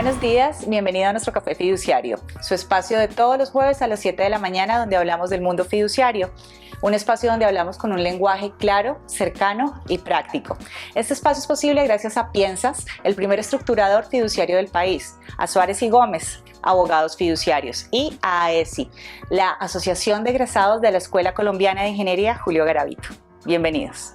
buenos días, bienvenido a nuestro Café Fiduciario, su espacio de todos los jueves a las 7 de la mañana donde hablamos del mundo fiduciario. Un espacio donde hablamos con un lenguaje claro, cercano y práctico. Este espacio es posible gracias a Piensas, el primer estructurador fiduciario del país, a Suárez y Gómez, abogados fiduciarios, y a AESI, la Asociación de Egresados de la Escuela Colombiana de Ingeniería Julio Garavito. Bienvenidos.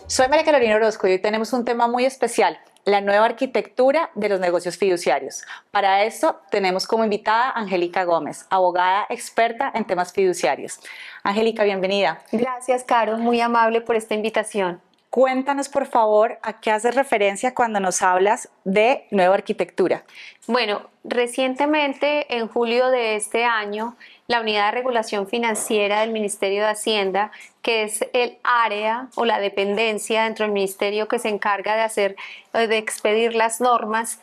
Soy María Carolina Orozco y hoy tenemos un tema muy especial: la nueva arquitectura de los negocios fiduciarios. Para esto tenemos como invitada a Angélica Gómez, abogada experta en temas fiduciarios. Angélica, bienvenida. Gracias, Caro, muy amable por esta invitación. Cuéntanos, por favor, a qué haces referencia cuando nos hablas de nueva arquitectura. Bueno, recientemente, en julio de este año, la Unidad de Regulación Financiera del Ministerio de Hacienda, que es el área o la dependencia dentro del ministerio que se encarga de expedir las normas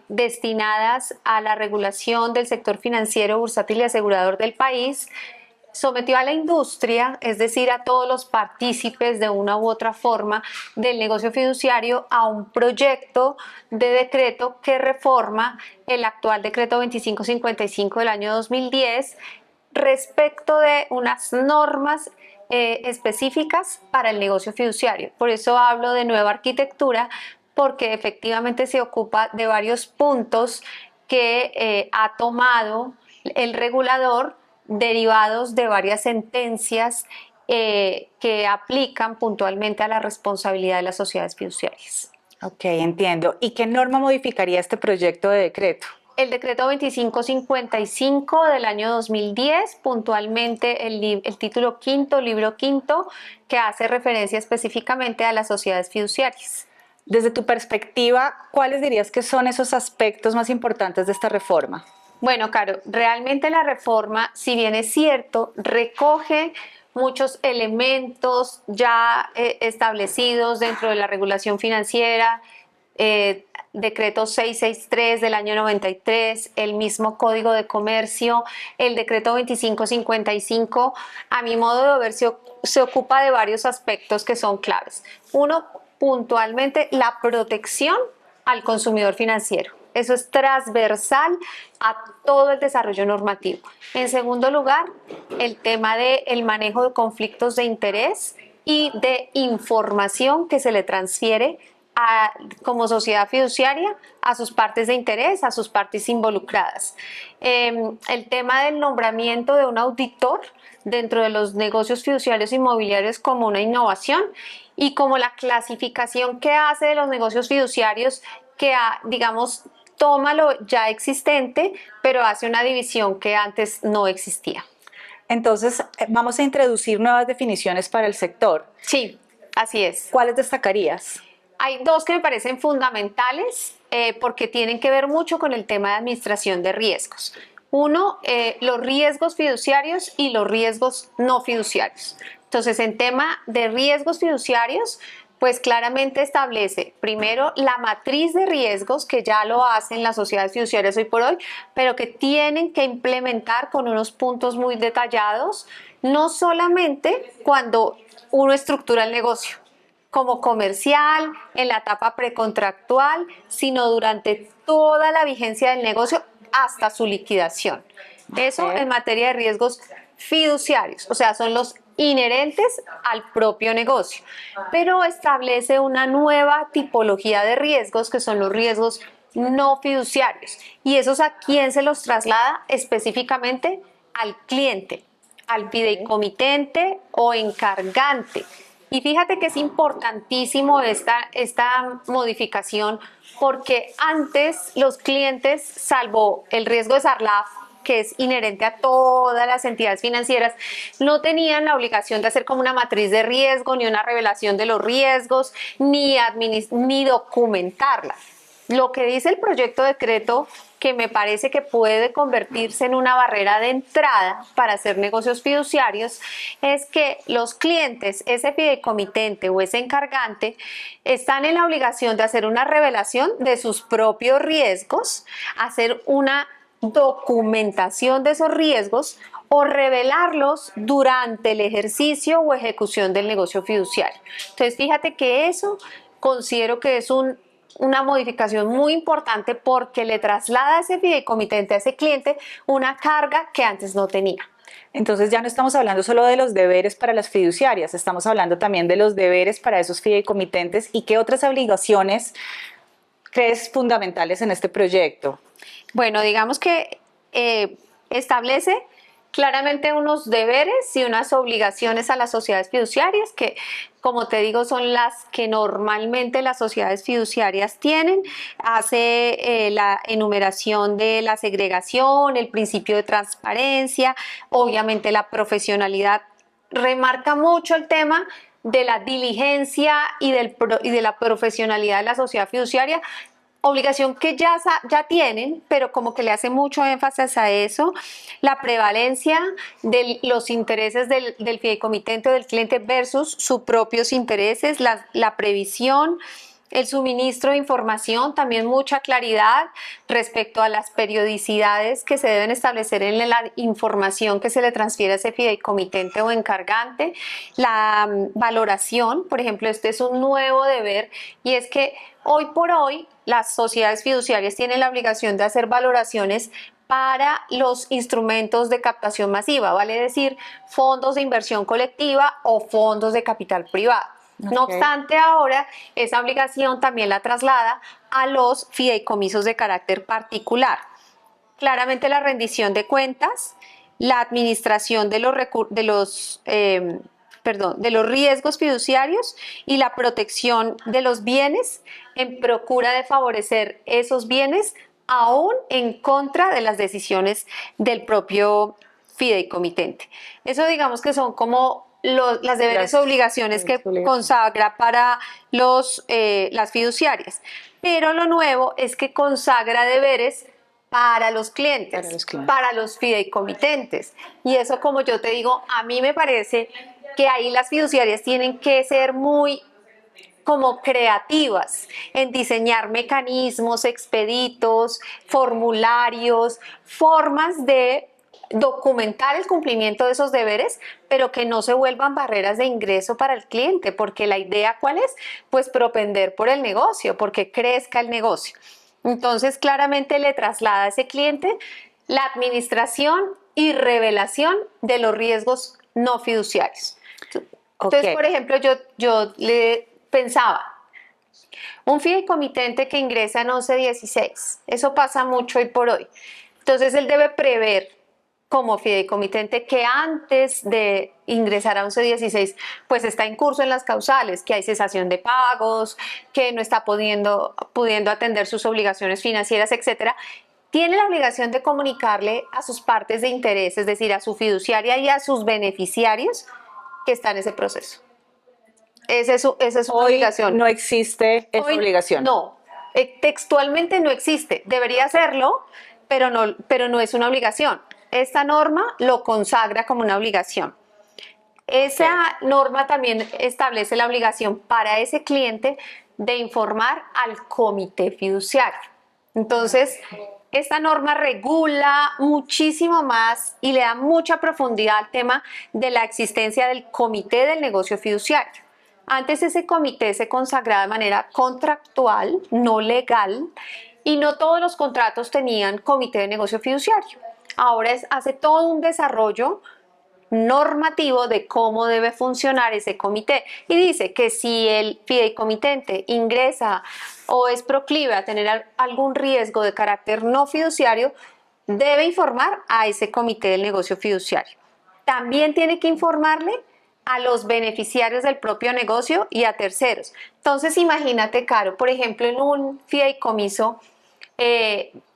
destinadas a la regulación del sector financiero, bursátil y asegurador del país, sometió a la industria, es decir, a todos los partícipes de una u otra forma del negocio fiduciario, a un proyecto de decreto que reforma el actual decreto 2555 del año 2010 respecto de unas normas específicas para el negocio fiduciario. Por eso hablo de nueva arquitectura, porque efectivamente se ocupa de varios puntos que ha tomado el regulador, derivados de varias sentencias que aplican puntualmente a la responsabilidad de las sociedades fiduciarias. Ok, entiendo. ¿Y qué norma modificaría este proyecto de decreto? El decreto 2555 del año 2010, puntualmente el título quinto, libro quinto, que hace referencia específicamente a las sociedades fiduciarias. Desde tu perspectiva, ¿cuáles dirías que son esos aspectos más importantes de esta reforma? Bueno, Caro, realmente la reforma, si bien es cierto, recoge muchos elementos ya establecidos dentro de la regulación financiera, decreto 663 del año 93, el mismo Código de Comercio, el decreto 2555, a mi modo de ver, se ocupa de varios aspectos que son claves. Uno, puntualmente, la protección al consumidor financiero. Eso es transversal a todo el desarrollo normativo. En segundo lugar, el tema del manejo de conflictos de interés y de información que se le transfiere como sociedad fiduciaria a sus partes de interés, a sus partes involucradas. El tema del nombramiento de un auditor dentro de los negocios fiduciarios inmobiliarios como una innovación, y como la clasificación que hace de los negocios fiduciarios que, digamos, toma lo ya existente, pero hace una división que antes no existía. Entonces, vamos a introducir nuevas definiciones para el sector. Sí, así es. ¿Cuáles destacarías? Hay dos que me parecen fundamentales porque tienen que ver mucho con el tema de administración de riesgos. Uno, los riesgos fiduciarios y los riesgos no fiduciarios. Entonces, en tema de riesgos fiduciarios, pues claramente establece primero la matriz de riesgos, que ya lo hacen las sociedades fiduciarias hoy por hoy, pero que tienen que implementar con unos puntos muy detallados, no solamente cuando uno estructura el negocio como comercial, en la etapa precontractual, sino durante toda la vigencia del negocio hasta su liquidación. Eso en materia de riesgos fiduciarios, o sea, son los inherentes al propio negocio, pero establece una nueva tipología de riesgos que son los riesgos no fiduciarios, y esos a quién se los traslada específicamente: al cliente, al fideicomitente o encargante. Y fíjate que es importantísimo esta modificación, porque antes los clientes, salvo el riesgo de SARLAF, que es inherente a todas las entidades financieras, no tenían la obligación de hacer como una matriz de riesgo, ni una revelación de los riesgos, ni documentarla. Lo que dice el proyecto de decreto, que me parece que puede convertirse en una barrera de entrada para hacer negocios fiduciarios, es que los clientes, ese fideicomitente o ese encargante, están en la obligación de hacer una revelación de sus propios riesgos, hacer una documentación de esos riesgos o revelarlos durante el ejercicio o ejecución del negocio fiduciario. Entonces, fíjate que eso considero que es un una modificación muy importante porque le traslada a ese fideicomitente, a ese cliente, una carga que antes no tenía. Entonces ya no estamos hablando solo de los deberes para las fiduciarias, estamos hablando también de los deberes para esos fideicomitentes y qué otras obligaciones crees fundamentales en este proyecto. Bueno, digamos que establece claramente unos deberes y unas obligaciones a las sociedades fiduciarias que, como te digo, son las que normalmente las sociedades fiduciarias tienen. Hace la enumeración de la segregación, el principio de transparencia, obviamente la profesionalidad. Remarca mucho el tema de la diligencia y de la profesionalidad de la sociedad fiduciaria, obligación que ya tienen, pero como que le hace mucho énfasis a eso, la prevalencia de los intereses del fideicomitente o del cliente versus sus propios intereses, la previsión, el suministro de información, también mucha claridad respecto a las periodicidades que se deben establecer en la información que se le transfiere a ese fideicomitente o encargante, la valoración, por ejemplo, este es un nuevo deber y es que hoy por hoy las sociedades fiduciarias tienen la obligación de hacer valoraciones para los instrumentos de captación masiva, vale decir, fondos de inversión colectiva o fondos de capital privado. No obstante, ahora esa obligación también la traslada a los fideicomisos de carácter particular. Claramente la rendición de cuentas, la administración de los riesgos fiduciarios y la protección de los bienes en procura de favorecer esos bienes aún en contra de las decisiones del propio fideicomitente. Eso digamos que son como las deberes obligaciones que consagra para las fiduciarias. Pero lo nuevo es que consagra deberes para los clientes, para los fideicomitentes. Y eso, como yo te digo, a mí me parece que ahí las fiduciarias tienen que ser muy como creativas en diseñar mecanismos, expeditos, formularios, formas de documentar el cumplimiento de esos deberes, pero que no se vuelvan barreras de ingreso para el cliente, porque la idea ¿cuál es? Pues propender por el negocio, porque crezca el negocio. Entonces claramente le traslada a ese cliente la administración y revelación de los riesgos no fiduciarios. Entonces, por ejemplo, yo le pensaba, un fideicomitente que ingresa en 1116, eso pasa mucho hoy por hoy. Entonces él debe prever como fideicomitente que antes de ingresar a 1116 pues está en curso en las causales, que hay cesación de pagos, que no está pudiendo atender sus obligaciones financieras, etcétera. Tiene la obligación de comunicarle a sus partes de interés, es decir, a su fiduciaria y a sus beneficiarios que está en ese proceso. Esa es su obligación. No existe esa obligación. No, textualmente no existe. Debería hacerlo, pero no es una obligación. Esta norma lo consagra como una obligación. Esa norma también establece la obligación para ese cliente de informar al comité fiduciario. Entonces, esta norma regula muchísimo más y le da mucha profundidad al tema de la existencia del comité del negocio fiduciario. Antes ese comité se consagraba de manera contractual, no legal, y no todos los contratos tenían comité de negocio fiduciario. Ahora hace todo un desarrollo normativo de cómo debe funcionar ese comité y dice que si el fideicomitente ingresa o es proclive a tener algún riesgo de carácter no fiduciario, debe informar a ese comité del negocio fiduciario. También tiene que informarle a los beneficiarios del propio negocio y a terceros. Entonces imagínate, Caro, por ejemplo, en un fideicomiso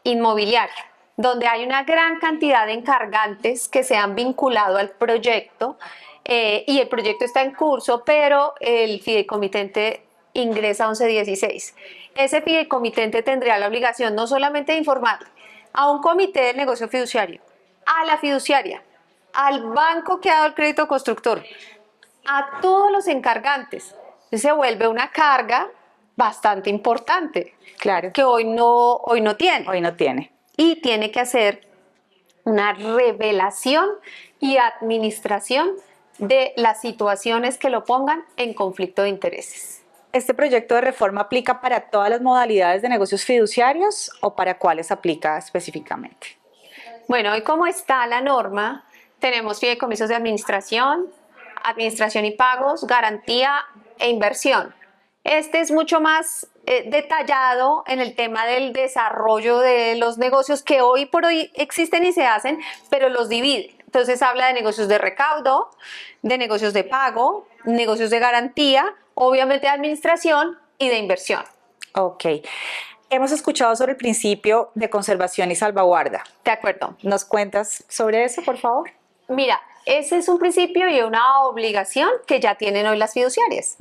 inmobiliario, donde hay una gran cantidad de encargantes que se han vinculado al proyecto y el proyecto está en curso, pero el fideicomitente ingresa a 1116. Ese fideicomitente tendría la obligación no solamente de informar a un comité del negocio fiduciario, a la fiduciaria, al banco que ha dado el crédito constructor, a todos los encargantes. Se vuelve una carga bastante importante, claro, que hoy no tiene. Hoy no tiene. Y tiene que hacer una revelación y administración de las situaciones que lo pongan en conflicto de intereses. ¿Este proyecto de reforma aplica para todas las modalidades de negocios fiduciarios o para cuáles aplica específicamente? Bueno, hoy como está la norma, tenemos fideicomisos de administración, administración y pagos, garantía e inversión. Este es mucho más detallado en el tema del desarrollo de los negocios que hoy por hoy existen y se hacen, pero los divide. Entonces habla de negocios de recaudo, de negocios de pago, negocios de garantía, obviamente de administración y de inversión. Ok. Hemos escuchado sobre el principio de conservación y salvaguarda. De acuerdo. ¿Nos cuentas sobre eso, por favor? Mira, ese es un principio y una obligación que ya tienen hoy las fiduciarias.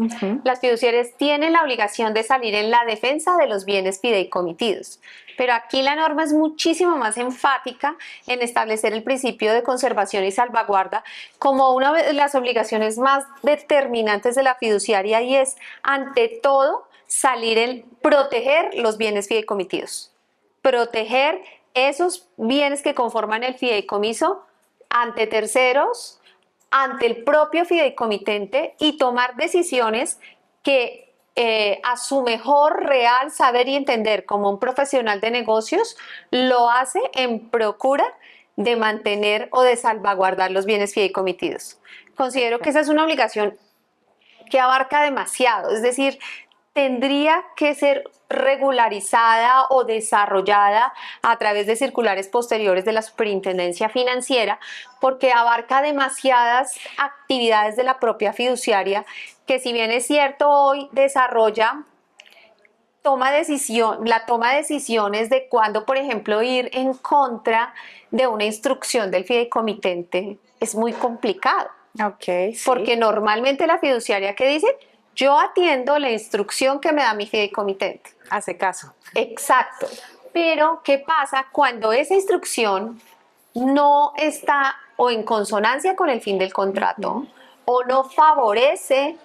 Las fiduciarias tienen la obligación de salir en la defensa de los bienes fideicomitidos. Pero aquí la norma es muchísimo más enfática en establecer el principio de conservación y salvaguarda como una de las obligaciones más determinantes de la fiduciaria, y es, ante todo, salir en proteger los bienes fideicomitidos. Proteger esos bienes que conforman el fideicomiso ante terceros, ante el propio fideicomitente, y tomar decisiones que a su mejor real saber y entender como un profesional de negocios lo hace en procura de mantener o de salvaguardar los bienes fideicomitidos. Considero que esa es una obligación que abarca demasiado, es decir, tendría que ser regularizada o desarrollada a través de circulares posteriores de la Superintendencia Financiera, porque abarca demasiadas actividades de la propia fiduciaria que, si bien es cierto, hoy desarrolla la toma de decisiones de cuándo, por ejemplo, ir en contra de una instrucción del fideicomitente, es muy complicado. Ok, sí. Porque normalmente la fiduciaria, ¿qué dice? Yo atiendo la instrucción que me da mi fideicomitente. Hace caso. Exacto. Pero, ¿qué pasa cuando esa instrucción no está o en consonancia con el fin del contrato o no favorece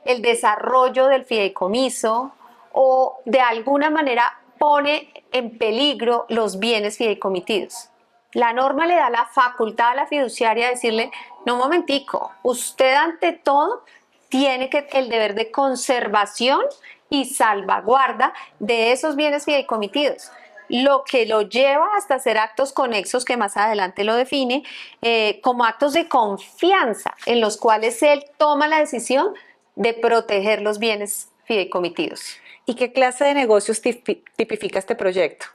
el desarrollo del fideicomiso o de alguna manera pone en peligro los bienes fideicomitidos? La norma le da la facultad a la fiduciaria de decirle: no, un momentico, usted ante todo tiene el deber de conservación y salvaguarda de esos bienes fideicomitidos, lo que lo lleva hasta hacer actos conexos, que más adelante lo define, como actos de confianza en los cuales él toma la decisión de proteger los bienes fideicomitidos. ¿Y qué clase de negocios tipifica este proyecto?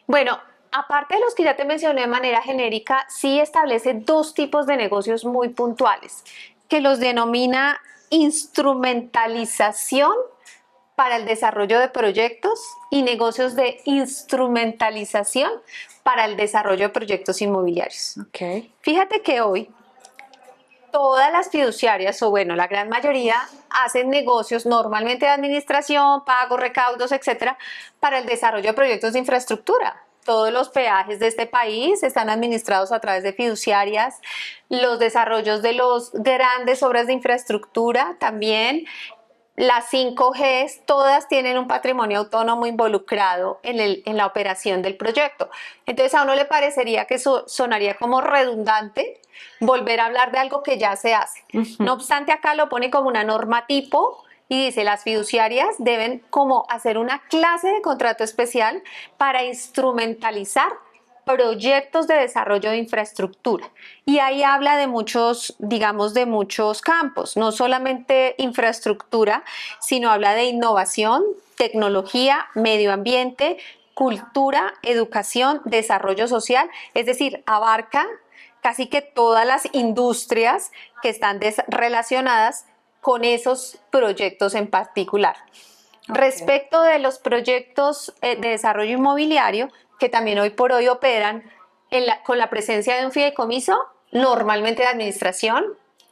Bueno, aparte de los que ya te mencioné de manera genérica, sí establece dos tipos de negocios muy puntuales, que los denomina instrumentalización para el desarrollo de proyectos y negocios de instrumentalización para el desarrollo de proyectos inmobiliarios. Okay. Fíjate que hoy todas las fiduciarias, o bueno, la gran mayoría, hacen negocios normalmente de administración, pagos, recaudos, etcétera, para el desarrollo de proyectos de infraestructura. Todos los peajes de este país están administrados a través de fiduciarias, los desarrollos de las grandes obras de infraestructura también. Las 5Gs, todas tienen un patrimonio autónomo involucrado en la operación del proyecto. Entonces a uno le parecería que eso sonaría como redundante volver a hablar de algo que ya se hace. No obstante, acá lo pone como una norma tipo y dice: las fiduciarias deben como hacer una clase de contrato especial para instrumentalizar proyectos de desarrollo de infraestructura. Y ahí habla de muchos, digamos, de muchos campos, no solamente infraestructura, sino habla de innovación, tecnología, medio ambiente, cultura, educación, desarrollo social, es decir, abarca casi que todas las industrias que están relacionadas con esos proyectos en particular. Okay. Respecto de los proyectos de desarrollo inmobiliario, que también hoy por hoy operan con la presencia de un fideicomiso, normalmente de administración,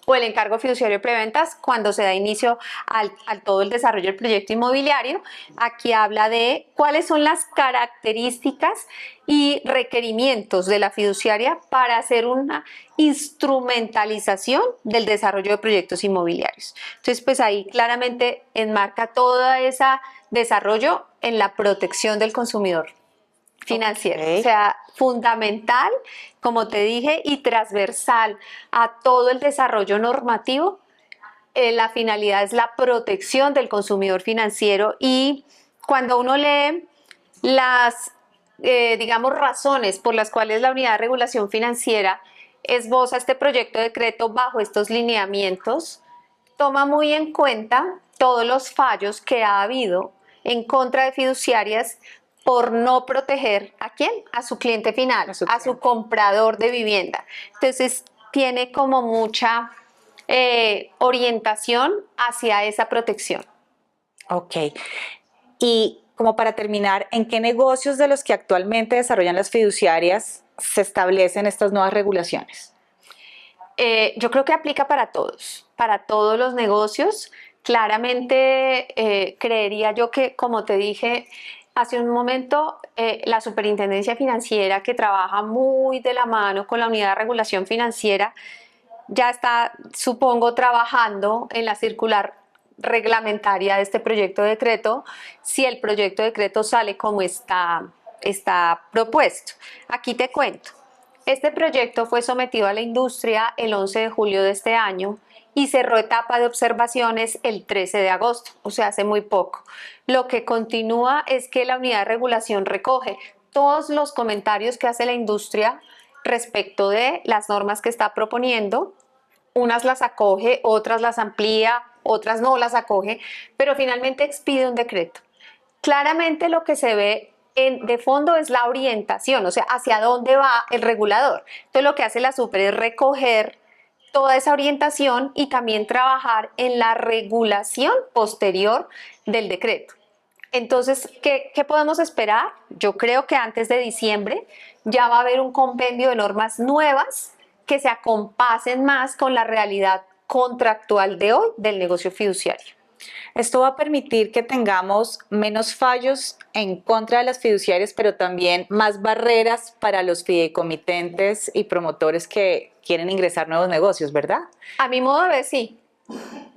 o el encargo fiduciario de preventas cuando se da inicio al todo el desarrollo del proyecto inmobiliario. Aquí habla de cuáles son las características y requerimientos de la fiduciaria para hacer una instrumentalización del desarrollo de proyectos inmobiliarios. Entonces, pues ahí claramente enmarca todo ese desarrollo en la protección del consumidor financiero. Okay. O sea, fundamental, como te dije, y transversal a todo el desarrollo normativo la finalidad es la protección del consumidor financiero, y cuando uno lee las, digamos, razones por las cuales la Unidad de Regulación Financiera esboza este proyecto de decreto bajo estos lineamientos, toma muy en cuenta todos los fallos que ha habido en contra de fiduciarias por no proteger ¿a quién? A su cliente final, a su comprador de vivienda. Entonces, tiene como mucha orientación hacia esa protección. Ok. Y como para terminar, ¿en qué negocios de los que actualmente desarrollan las fiduciarias se establecen estas nuevas regulaciones? Yo creo que aplica para todos los negocios. Claramente, creería yo que, como te dije hace un momento, la Superintendencia Financiera, que trabaja muy de la mano con la Unidad de Regulación Financiera, ya está, supongo, trabajando en la circular reglamentaria de este proyecto de decreto, si el proyecto de decreto sale como está propuesto. Aquí te cuento. Este proyecto fue sometido a la industria el 11 de julio de este año y cerró etapa de observaciones el 13 de agosto, o sea, hace muy poco. Lo que continúa es que la Unidad de Regulación recoge todos los comentarios que hace la industria respecto de las normas que está proponiendo. Unas las acoge, otras las amplía, otras no las acoge, pero finalmente expide un decreto. Claramente lo que se ve de fondo es la orientación, o sea, hacia dónde va el regulador. Entonces lo que hace la Super es recoger toda esa orientación y también trabajar en la regulación posterior del decreto. Entonces, ¿qué podemos esperar? Yo creo que antes de diciembre ya va a haber un compendio de normas nuevas que se acompasen más con la realidad contractual de hoy del negocio fiduciario. Esto va a permitir que tengamos menos fallos en contra de las fiduciarias, pero también más barreras para los fideicomitentes y promotores que quieren ingresar nuevos negocios, ¿verdad? A mi modo de ver, sí.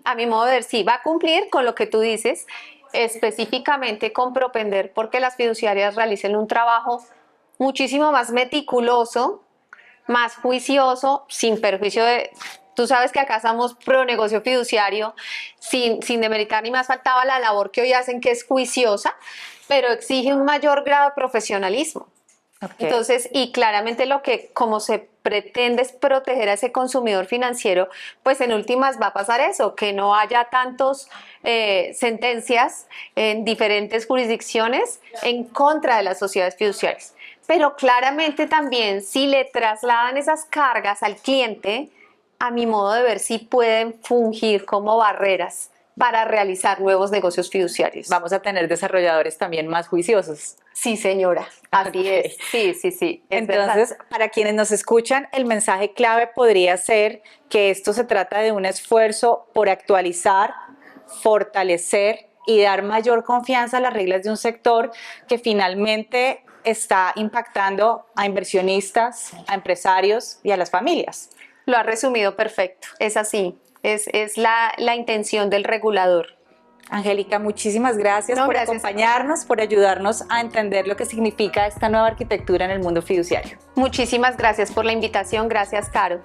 A mi modo de ver, sí. Va a cumplir con lo que tú dices, específicamente con propender porque las fiduciarias realicen un trabajo muchísimo más meticuloso, más juicioso, sin perjuicio de... Tú sabes que acá somos pro negocio fiduciario, sin demeritar ni más faltaba la labor que hoy hacen, que es juiciosa, pero exige un mayor grado de profesionalismo. Okay. Entonces, y claramente lo que como se pretende es proteger a ese consumidor financiero, pues en últimas va a pasar eso, que no haya tantos sentencias en diferentes jurisdicciones en contra de las sociedades fiduciarias. Pero claramente también si le trasladan esas cargas al cliente, a mi modo de ver, sí pueden fungir como barreras para realizar nuevos negocios fiduciarios. Vamos a tener desarrolladores también más juiciosos. Sí, señora, así es. Sí. Entonces, verdad. Para quienes nos escuchan, el mensaje clave podría ser que esto se trata de un esfuerzo por actualizar, fortalecer y dar mayor confianza a las reglas de un sector que finalmente está impactando a inversionistas, a empresarios y a las familias. Lo ha resumido perfecto, es así, es la intención del regulador. Angélica, muchísimas gracias por acompañarnos, por ayudarnos a entender lo que significa esta nueva arquitectura en el mundo fiduciario. Muchísimas gracias por la invitación, gracias, Caro.